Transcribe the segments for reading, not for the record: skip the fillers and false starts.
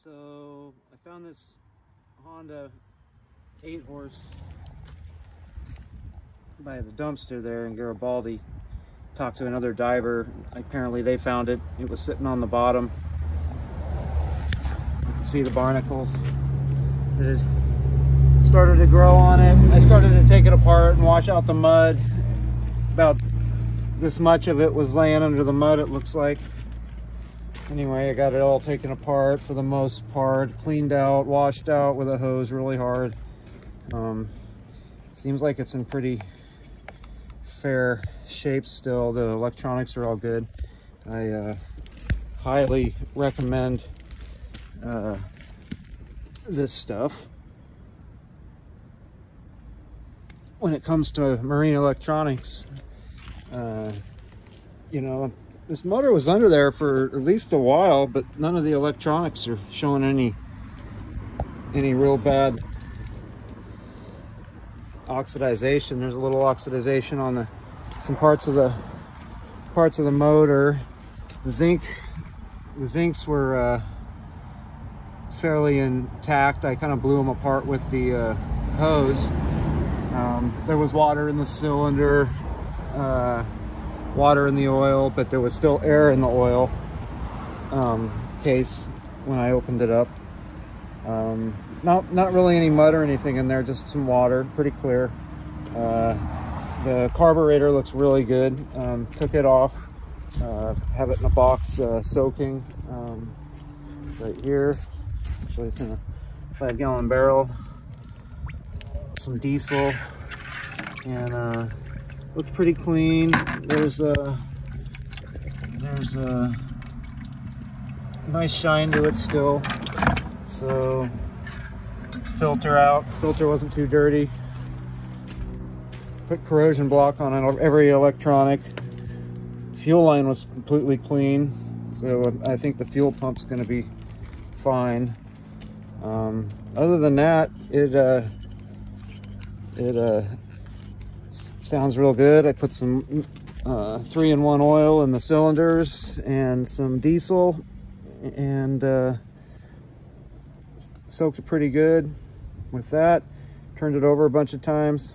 So I found this Honda 8-horse by the dumpster there in Garibaldi. Talked to another diver. Apparently they found it. It was sitting on the bottom. You can see the barnacles that had started to grow on it. I started to take it apart and wash out the mud. About this much of it was laying under the mud, it looks like. Anyway, I got it all taken apart for the most part, cleaned out, washed out with a hose really hard. Seems like it's in pretty fair shape still. The electronics are all good. I highly recommend this stuff when it comes to marine electronics. You know, this motor was under there for at least a while, but none of the electronics are showing any real bad oxidization. There's a little oxidization on some parts of the motor. The zincs were fairly intact. I kind of blew them apart with the hose. There was water in the cylinder, water in the oil, but there was still air in the oil case when I opened it up. Not really any mud or anything in there, just some water, pretty clear. The carburetor looks really good. Took it off, have it in a box soaking right here. Actually, it's in a 5-gallon barrel. Some diesel, and looks pretty clean. There's a nice shine to it still. So took the filter out. Filter wasn't too dirty. Put corrosion block on it, every electronic. Fuel line was completely clean, so I think the fuel pump's going to be fine. Other than that, it sounds real good. I put some 3-in-1 oil in the cylinders and some diesel, and soaked it pretty good with that. Turned it over a bunch of times.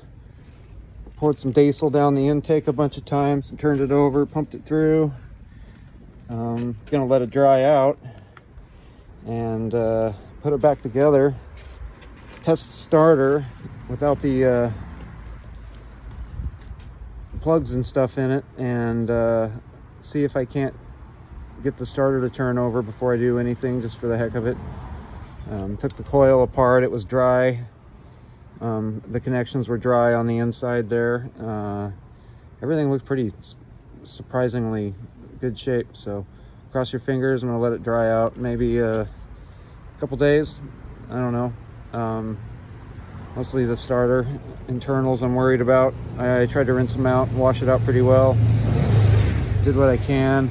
Poured some diesel down the intake a bunch of times and turned it over, pumped it through. Gonna let it dry out and put it back together. Test the starter without the plugs and stuff in it, and see if I can't get the starter to turn over before I do anything, just for the heck of it. Took the coil apart. It was dry. The connections were dry on the inside there. Everything looked pretty surprisingly good shape, so cross your fingers. I'm gonna let it dry out, maybe a couple days, I don't know. Mostly the starter internals I'm worried about. I tried to rinse them out and wash it out pretty well. Did what I can.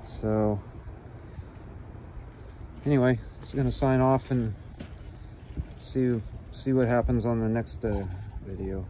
So anyway, just gonna sign off and see what happens on the next video.